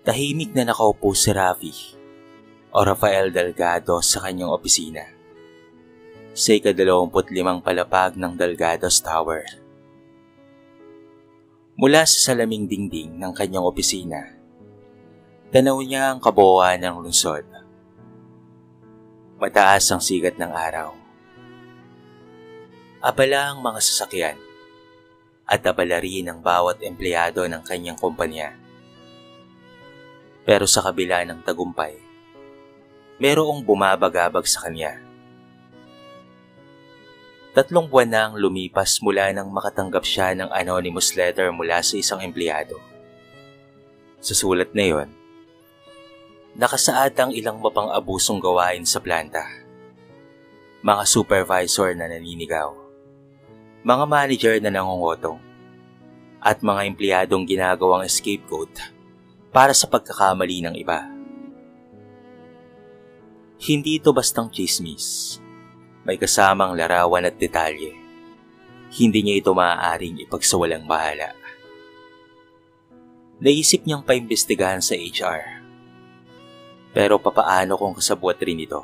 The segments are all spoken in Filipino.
Tahimik na nakaupo si Rafi o Rafael Delgado sa kanyang opisina sa ika-25 palapag ng Delgado's Tower. Mula sa salaming dingding ng kanyang opisina, tanaw niya ang kabuuan ng lungsod. Mataas ang sikat ng araw. Abala ang mga sasakyan at abala rin ang bawat empleyado ng kanyang kumpanya. Pero sa kabila ng tagumpay, merong bumabagabag sa kanya. 3 buwan na ang lumipas mula nang makatanggap siya ng anonymous letter mula sa isang empleyado. Sa sulat na yon, nakasaad ang ilang mapang-abusong gawain sa planta. Mga supervisor na naninigaw, mga manager na nangungutong, at mga empleyadong ginagawang scapegoat para sa pagkakamali ng iba. Hindi ito bastang chismis. May kasamang larawan at detalye. Hindi niya ito maaaring ipagsawalang bahala. Naisip niyang paimbestigahan sa HR. Pero papaano kung kasabwat rin ito?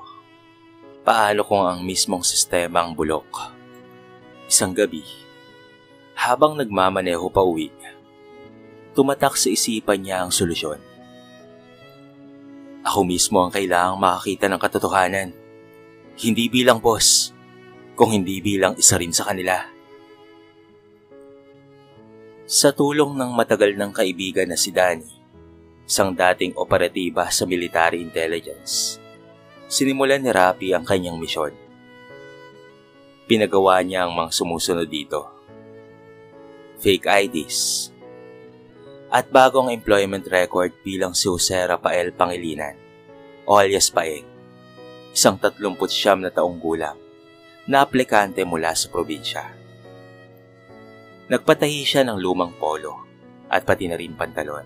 Paano kung ang mismong sistema ang bulok? Isang gabi, habang nagmamaneho pa uwi, tumatak sa isipan niya ang solusyon. Ako mismo ang kailangang makakita ng katotohanan. Hindi bilang boss, kung hindi bilang isa rin sa kanila. Sa tulong ng matagal ng kaibigan na si Danny, isang dating operatiba sa military intelligence, sinimulan ni Rafi ang kanyang misyon. Pinagawa niya ang mga sumusunod dito: fake IDs, at bagong employment record bilang si Jose Rafael Pangilinan o alias Paeng, isang 39 na taong gulang na aplikante mula sa probinsya. Nagpatahi siya ng lumang polo at pati na rin pantalon.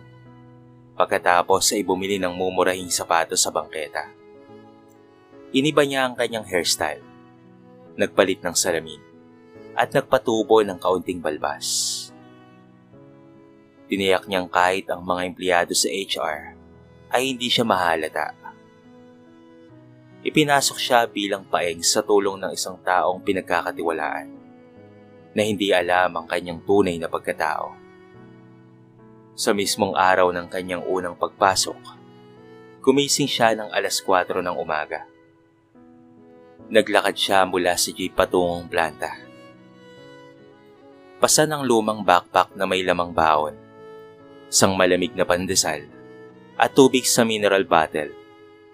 Pagkatapos ay bumili ng mumurahing sapatos sa bangketa. Iniba niya ang kanyang hairstyle, nagpalit ng salamin, at nagpatubo ng kaunting balbas. Tiniyak niyang kahit ang mga empleyado sa HR ay hindi siya mahalata. Ipinasok siya bilang paeng sa tulong ng isang taong pinagkakatiwalaan na hindi alam ang kanyang tunay na pagkatao. Sa mismong araw ng kanyang unang pagpasok, gumising siya ng 4:00 ng umaga. Naglakad siya mula sa jeep patungong planta. Pasa ng lumang backpack na may lamang baon, isang malamig na pandesal, at tubig sa mineral bottle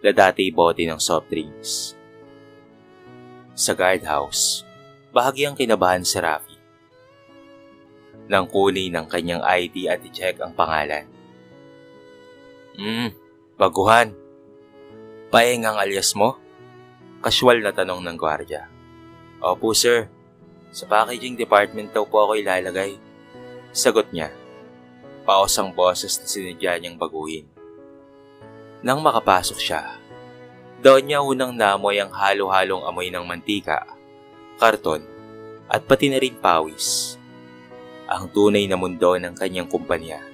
na dati bote ng soft drinks. Sa guardhouse, bahagyang kinabahan si Rafi. Nang kunin ng kanyang ID at i-check ang pangalan. Baguhan. Paeng ang alias mo? Casual na tanong ng gwardiya. Opo sir, sa packaging department daw po ako ilalagay. Sagot niya. Paos ang boses na sinadya niyang baguhin. Nang makapasok siya, doon niya unang namoy ang halo-halong amoy ng mantika, karton, at pati na rin pawis. Ang tunay na mundo ng kanyang kumpanya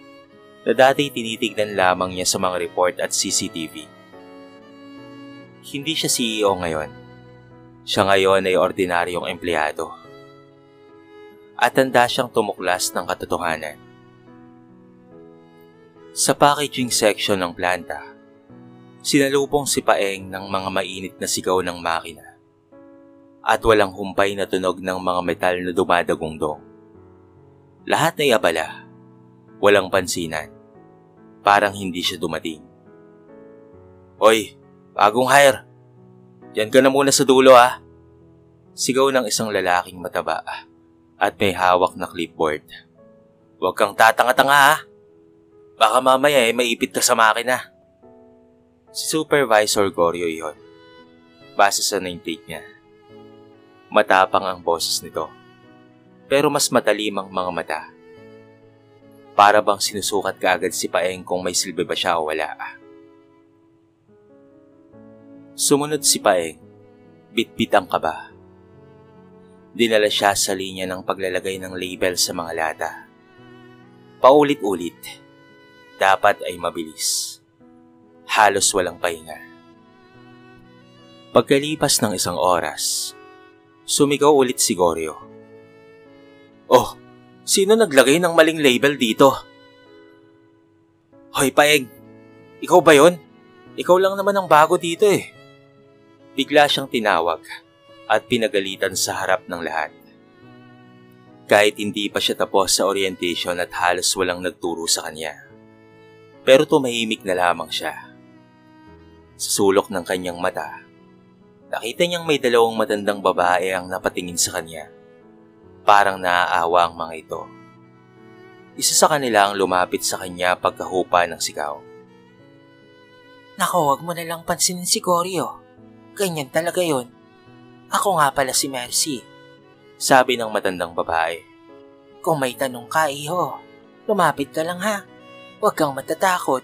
na dati tinitignan lamang niya sa mga report at CCTV. Hindi siya CEO ngayon. Siya ngayon ay ordinaryong empleyado. At handa siyang tumuklas ng katotohanan. Sa packaging section ng planta, sinalubong si Paeng ng mga mainit na sigaw ng makina at walang humpay na tunog ng mga metal na dumadagungdong. Lahat ay abala, walang pansinan, parang hindi siya dumating. Hoy, bagong hire! Diyan ka na muna sa dulo ha! Sigaw ng isang lalaking mataba at may hawak na clipboard. Huwag kang tatanga-tanga ha! Baka mamaya maipit ka sa makina. Si Supervisor Goryo iyon, base sa name tag niya. Matapang ang boses nito, pero mas matalim ang mga mata. Para bang sinusukat kaagad si Paeng kung may silbi ba siya o wala. Sumunod si Paeng, bitbit ang kaba. Dinala siya sa linya ng paglalagay ng label sa mga lata. Paulit-ulit, dapat ay mabilis. Halos walang pahinga. Pagkalipas ng isang oras, sumigaw ulit si Goryo. Oh, sino naglagay ng maling label dito? Hoy Paeng, ikaw ba yon? Ikaw lang naman ang bago dito eh. Bigla siyang tinawag at pinagalitan sa harap ng lahat. Kahit hindi pa siya tapos sa orientation at halos walang nagturo sa kanya. Pero tumahimik na lamang siya. Sa sulok ng kanyang mata, nakita niyang may dalawang matandang babae ang napatingin sa kanya. Parang naaawa ang mga ito. Isa sa kanila ang lumapit sa kanya pagkahupa ng sigaw. Naku, wag mo na lang pansinin si Goryo. Ganyan talaga yon. Ako nga pala si Mercy. Sabi ng matandang babae. Kung may tanong ka, iho, lumapit ka lang ha. Huwag kang matatakot.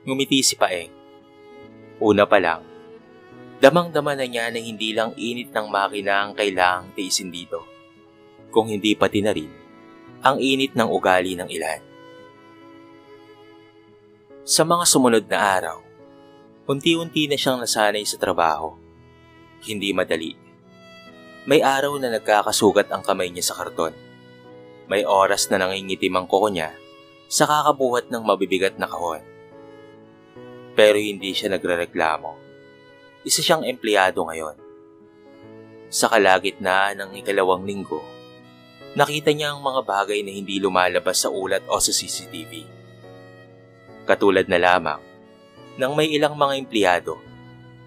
Ngumiti si Paeng. Una pa lang, damang-dama na niya na hindi lang init ng makina ang kailangang tiisin dito. Kung hindi pati na rin, ang init ng ugali ng ilan. Sa mga sumunod na araw, unti-unti na siyang nasanay sa trabaho. Hindi madali. May araw na nagkakasugat ang kamay niya sa karton. May oras na nangingitim ang kuko niya sa kakabuhat ng mabibigat na kahon. Pero hindi siya nagrereklamo. Isa siyang empleyado ngayon. Sa kalagitnaan ng ikalawang linggo, nakita niya ang mga bagay na hindi lumalabas sa ulat o sa CCTV. Katulad na lamang ng may ilang mga empleyado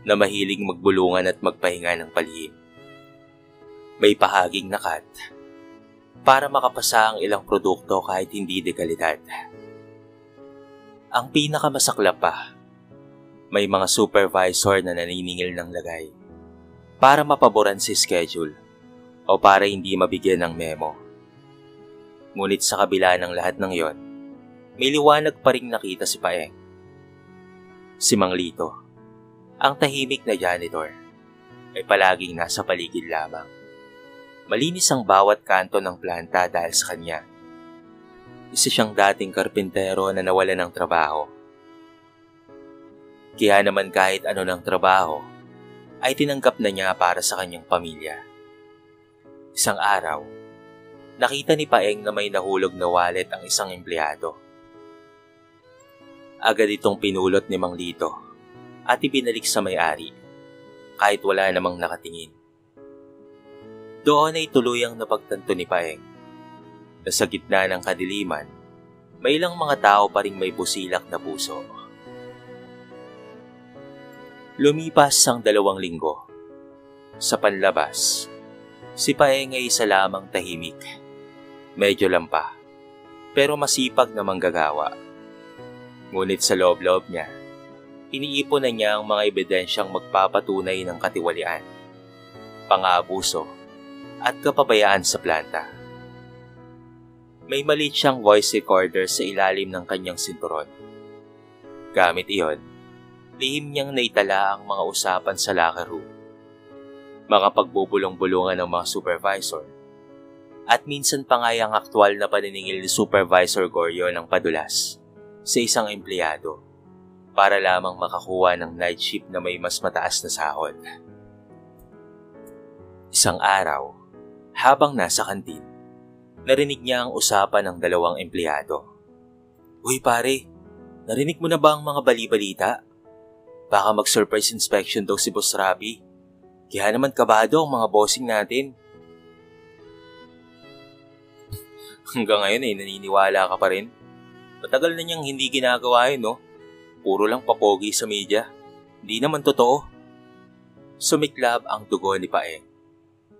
na mahilig magbulungan at magpahinga ng palihim. May pahaging nakat para makapasa ang ilang produkto kahit hindi de kalidad. Ang pinakamasaklap pa, may mga supervisor na naniningil ng lagay para mapaboran si schedule o para hindi mabigyan ng memo. Ngunit sa kabila ng lahat ng yon, may liwanag pa ring nakita si Paeng. Si Mang Lito, ang tahimik na janitor, ay palaging nasa paligid lamang. Malinis ang bawat kanto ng planta dahil sa kanya. Isa siyang dating karpintero na nawalan ng trabaho. Kaya naman kahit ano ng trabaho, ay tinanggap na niya para sa kanyang pamilya. Isang araw, nakita ni Paeng na may nahulog na wallet ang isang empleyado. Agad itong pinulot ni Mang Lito at ibinalik sa may-ari kahit wala namang nakatingin. Doon ay tuluyang napagtanto ni Paeng na sa gitna ng kadiliman, may ilang mga tao pa ring may busilak na puso. Lumipas ang 2 linggo. Sa panlabas, si Paeng ay isa lamang tahimik. Medyo lampa, pero masipag na manggagawa. Ngunit sa loob-loob niya, iniipon na niya ang mga ebidensyang magpapatunay ng katiwalian, pang-aabuso, at kapabayaan sa planta. May maliit siyang voice recorder sa ilalim ng kanyang sinturon. Gamit iyon, lihim niyang naitala ang mga usapan sa locker room, mga pagbubulong-bulungan ng mga supervisor, at minsan pa nga ang aktwal na paniningil ni Supervisor Goryo ng padulas sa isang empleyado para lamang makakuha ng night shift na may mas mataas na sahod. Isang araw, habang nasa kantin, narinig niya ang usapan ng 2 empleyado. Uy pare, narinig mo na ba ang mga bali-balita? Baka mag-surprise inspection daw si Boss Rabi. Kaya naman kabado ang mga bossing natin. Hanggang ngayon ay naniniwala ka pa rin. Matagal na niyang hindi ginagawa yun, no? Puro lang papogi sa media. Hindi naman totoo. Sumiklab ang dugo ni Paeng.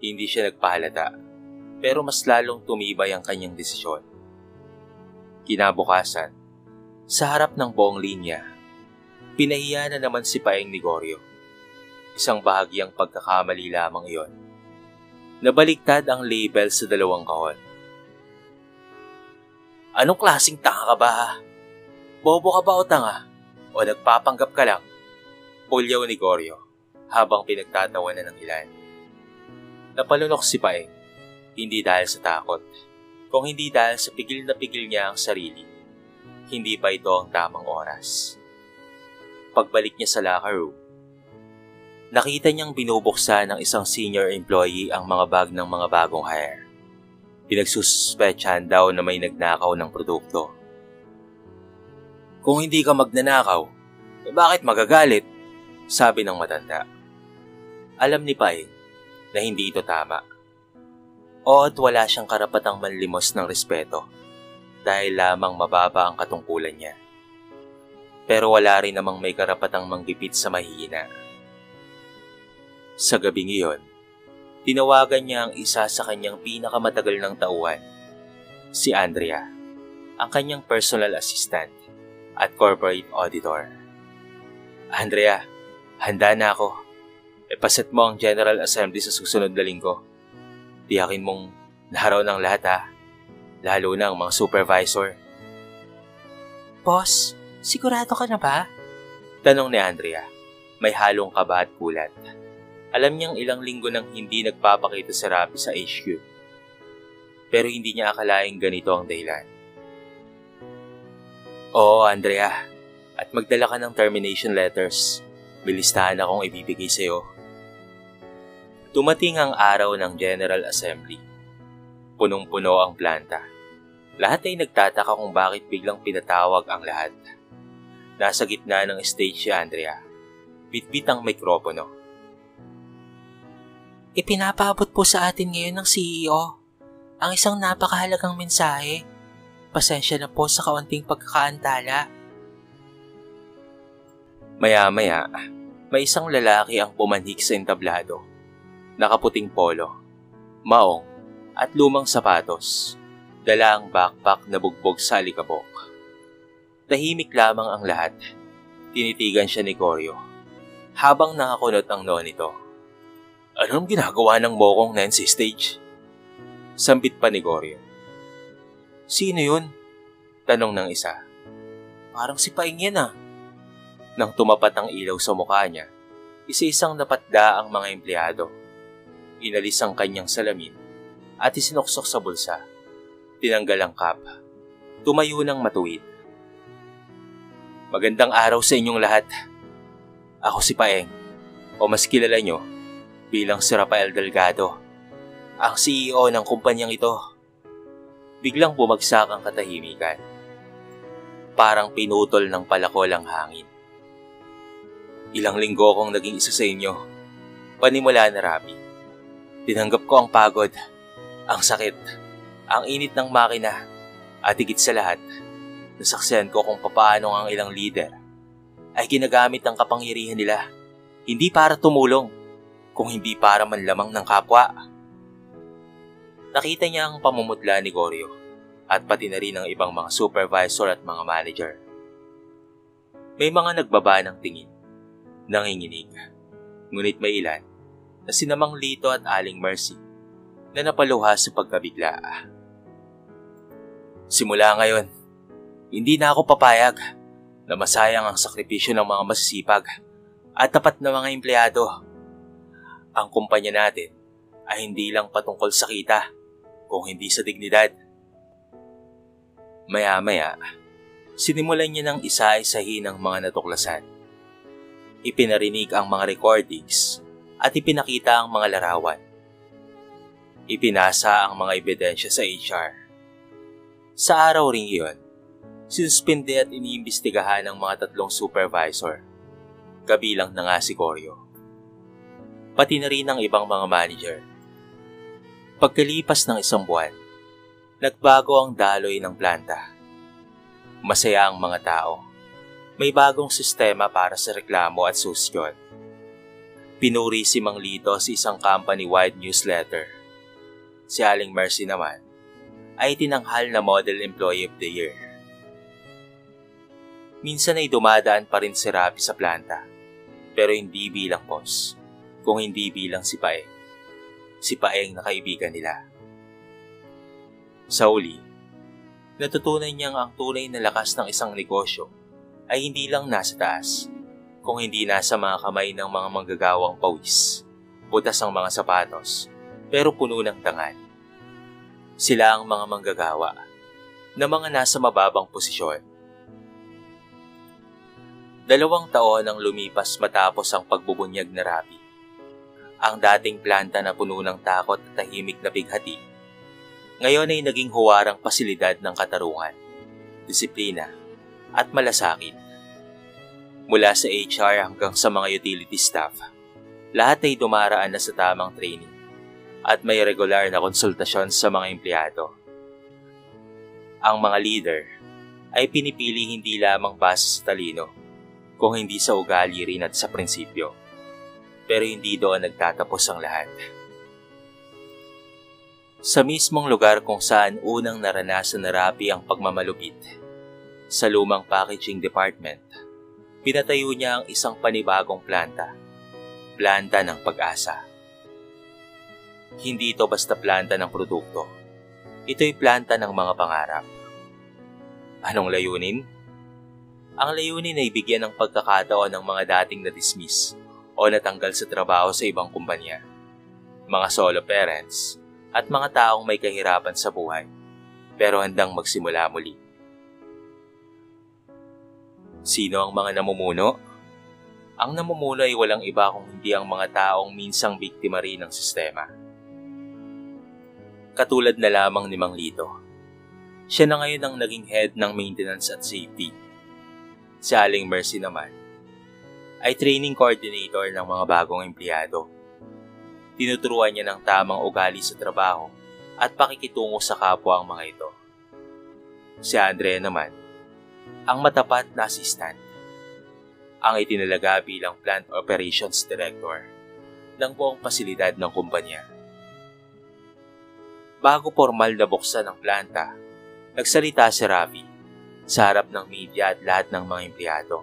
Hindi siya nagpahalata, pero mas lalong tumibay ang kanyang desisyon. Kinabukasan, sa harap ng buong linya, pinahiya na naman si Paeng ni Goryo. Isang bahagyang pagkakamali lamang iyon. Nabaliktad ang label sa 2 kahon. Anong klaseng tanga ka ba ha? Bobo ka ba o tanga? O nagpapanggap ka lang? Pulyaw ni Goryo habang pinagtatawanan ng ilan. Napalunok si Paeng, hindi dahil sa takot, kung hindi dahil sa pigil na pigil niya ang sarili. hindi pa ito ang tamang oras. Pagbalik niya sa locker room, nakita niyang binubuksan ng isang senior employee ang mga bag ng mga bagong hire. Pinagsususpetsahan daw na may nagnakaw ng produkto. Kung hindi ka magnanakaw, bakit magagalit? Sabi ng matanda. Alam ni Paeng na hindi ito tama. O at wala siyang karapatang manlimos ng respeto dahil lamang mababa ang katungkulan niya. Pero wala rin namang may karapatang manggipit sa mahihina. Sa gabing iyon, tinawagan niya ang isa sa kanyang pinakamatagal ng tauhan, si Andrea, ang kanyang personal assistant at corporate auditor. Andrea, handa na ako. Ipaset mo ang General Assembly sa susunod na linggo. Tiyakin mong naharaw ng lahat ha, lalo na ang mga supervisor. Boss, sigurado ka na ba? Tanong ni Andrea, may halong kaba at kulat. Alam niyang ilang linggo nang hindi nagpapakita si Rapi sa HQ. Pero hindi niya akalaing ganito ang dahilan. Oo, Andrea. At magdala ka ng termination letters. May listahan akong ibibigay sa iyo. Dumating ang araw ng General Assembly. Punong-puno ang planta. Lahat ay nagtataka kung bakit biglang pinatawag ang lahat. Nasa gitna ng stage si Andrea. Bitbit ang mikropono. Ipinapaabot po sa atin ngayon ng CEO ang isang napakahalagang mensahe. Pasensya na po sa kaunting pagkakaantala. Maya-maya, may isang lalaki ang pumanhik sa entablado. Nakaputing polo, maong at lumang sapatos. Dala ang backpack na bugbog sa alikabok. Tahimik lamang ang lahat. Tinitigan siya ni Koryo habang nakakunot ang noo nito. Anong ginagawa ng mokong na sa stage? Sambit pa ni Koryo. Sino yun? Tanong ng isa. Parang si Paeng yan ah. Nang tumapat ang ilaw sa mukha niya, isa-isang napatda ang mga empleyado. Inalis ang kanyang salamin at isinuksok sa bulsa. Tinanggal ang cap. Tumayo ng matuwid. Magandang araw sa inyong lahat. Ako si Paeng, o mas kilala nyo bilang si Rafael Delgado, ang CEO ng kumpanyang ito. Biglang bumagsak ang katahimikan. Parang pinutol ng palakol ang hangin. Ilang linggo akong naging isa sa inyo. Panimula na Rapi. Tinanggap ko ang pagod, ang sakit, ang init ng makina, at higit sa lahat, nasaksihan ko kung papaano ang ilang leader ay ginagamit ang kapangyarihan nila, hindi para tumulong, kung hindi para manlamang ng kapwa. Nakita niya ang pamumutla ni Koryo at pati na rin ang ibang mga supervisor at mga manager. May mga nagbaba ng tingin, nanginginig, ngunit may ilan na sinamang Lito at Aling Mercy na napaluha sa pagkabigla. Simula ngayon, hindi na ako papayag na masayang ang sakripisyo ng mga masisipag at tapat na mga empleyado. Ang kumpanya natin ay hindi lang patungkol sa kita, kung hindi sa dignidad. Maya-maya, sinimulan niya ng isa-isahin ang mga natuklasan. Ipinarinig ang mga recordings at ipinakita ang mga larawan. Ipinasa ang mga ebidensya sa HR. Sa araw ring iyon, sinuspinde at iniimbestigahan ng mga tatlong supervisor, kabilang na nga si Koryo. Pati na rin ang ibang mga manager. Pagkalipas ng isang buwan, nagbago ang daloy ng planta. Masaya ang mga tao. May bagong sistema para sa reklamo at susyon. Pinuri si Mang Lito sa isang company-wide newsletter. Si Aling Mercy naman ay tinanghal na Model Employee of the Year. Minsan ay dumadaan pa rin si Rapi sa planta, pero hindi bilang boss, kung hindi bilang si Paeng. Si Paeng na kaibigan nila. Sa uli, natutunan niyang ang tunay na lakas ng isang negosyo ay hindi lang nasa taas, kung hindi nasa mga kamay ng mga manggagawang pawis, butas ang mga sapatos, pero puno ng dangal. Sila ang mga manggagawa na mga nasa mababang posisyon 2 taon ang lumipas matapos ang pagbubunyag na Rapi. Ang dating planta na puno ng takot at tahimik na bighati, ngayon ay naging huwarang pasilidad ng katarungan, disiplina, at malasakit. Mula sa HR hanggang sa mga utility staff, lahat ay dumaraan na sa tamang training at may regular na konsultasyon sa mga empleyado. Ang mga leader ay pinipili hindi lamang base sa talino, kung hindi sa ugali rin at sa prinsipyo. Pero hindi doon nagtatapos ang lahat. Sa mismong lugar kung saan unang naranasan na Rapi ang pagmamalupit, sa lumang packaging department, pinatayo niya ang isang panibagong planta ng pag-asa. Hindi ito basta planta ng produkto. Ito'y planta ng mga pangarap. Anong layunin? Ang layunin ay bigyan ng pagkakataon ng mga dating na-dismiss o natanggal sa trabaho sa ibang kumpanya, mga solo parents, at mga taong may kahirapan sa buhay, pero handang magsimula muli. Sino ang mga namumuno? Ang namumuno ay walang iba kung hindi ang mga taong minsang biktima rin ng sistema. Katulad na lamang ni Mang Lito. Siya na ngayon ang naging head ng maintenance at safety. Si Aling Mercy naman ay training coordinator ng mga bagong empleyado. Tinuturuan niya ng tamang ugali sa trabaho at pakikitungo sa kapwa ang mga ito. Si Andrea naman, ang matapat na assistant, ang itinalaga bilang plant operations director ng buong pasilidad ng kumpanya. Bago formal na buksan ang planta, nagsalita si Rapi sa harap ng media at lahat ng mga empleyado.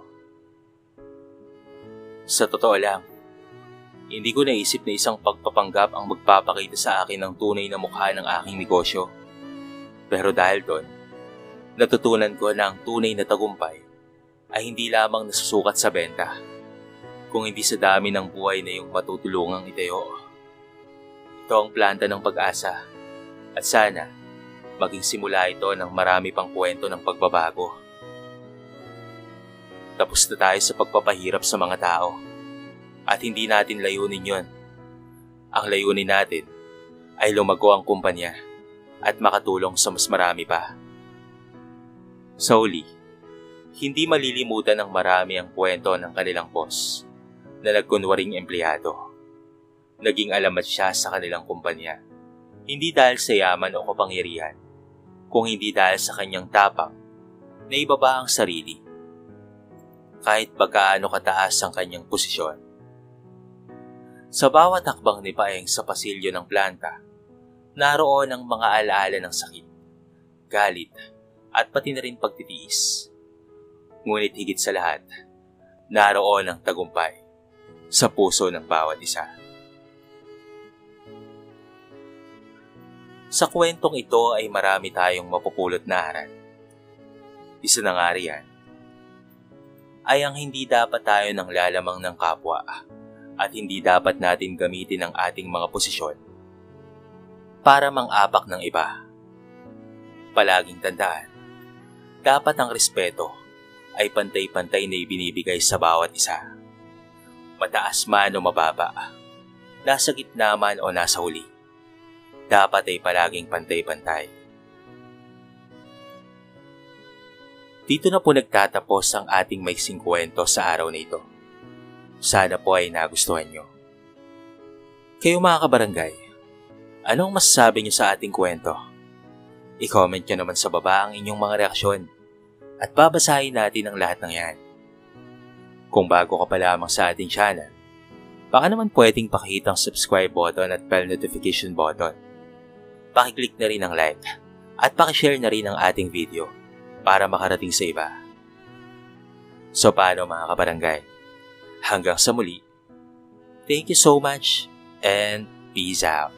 Sa totoo lang, hindi ko naisip na isang pagpapanggap ang magpapakita sa akin ng tunay na mukha ng aking negosyo. Pero dahil doon, natutunan ko na ang tunay na tagumpay ay hindi lamang nasusukat sa benta, kung hindi sa dami ng buhay na iyong matutulungang itayo. Ito ang planta ng pag-asa at sana maging simula ito ng marami pang kwento ng pagbabago. Tapos na tayo sa pagpapahirap sa mga tao at hindi natin layunin yon. Ang layunin natin ay lumago ang kumpanya at makatulong sa mas marami pa. Sa huli, hindi malilimutan ng marami ang kwento ng kanilang boss na nagkunwaring empleyado. Naging alamat siya sa kanilang kumpanya, hindi dahil sa yaman o kapangyarihan, kung hindi dahil sa kanyang tapang na ibaba ang sarili, kahit pagkaano kataas ang kanyang posisyon. Sa bawat hakbang ni Paeng sa pasilyo ng planta, naroon ang mga alaala ng sakit, galit, at pati na rin pagtitiis. Ngunit higit sa lahat, naroon ang tagumpay sa puso ng bawat isa. Sa kwentong ito ay marami tayong mapupulot na aral. Isa na nga riyan ay ang hindi dapat tayo nang lalamang ng kapwa at hindi dapat natin gamitin ang ating mga posisyon para mang-apak ng iba. Palaging tandaan, dapat ang respeto ay pantay-pantay na ibinibigay sa bawat isa. Mataas man o mababa, nasa gitna man o nasa huli, dapat ay palaging pantay-pantay. Dito na po nagtatapos ang ating maiksing kwento sa araw na ito. Sana po ay nagustuhan nyo. Kayo mga kabarangay, anong masasabi nyo sa ating kwento? I-comment nyo naman sa baba ang inyong mga reaksyon at babasahin natin ang lahat ng yan. Kung bago ka pa lamang sa ating channel, baka naman pwedeng pakihit ang subscribe button at bell notification button. Pakiclick na rin ang like at pakishare na rin ang ating video para makarating sa iba. So paano mga kabarangay? Hanggang sa muli, thank you so much and peace out.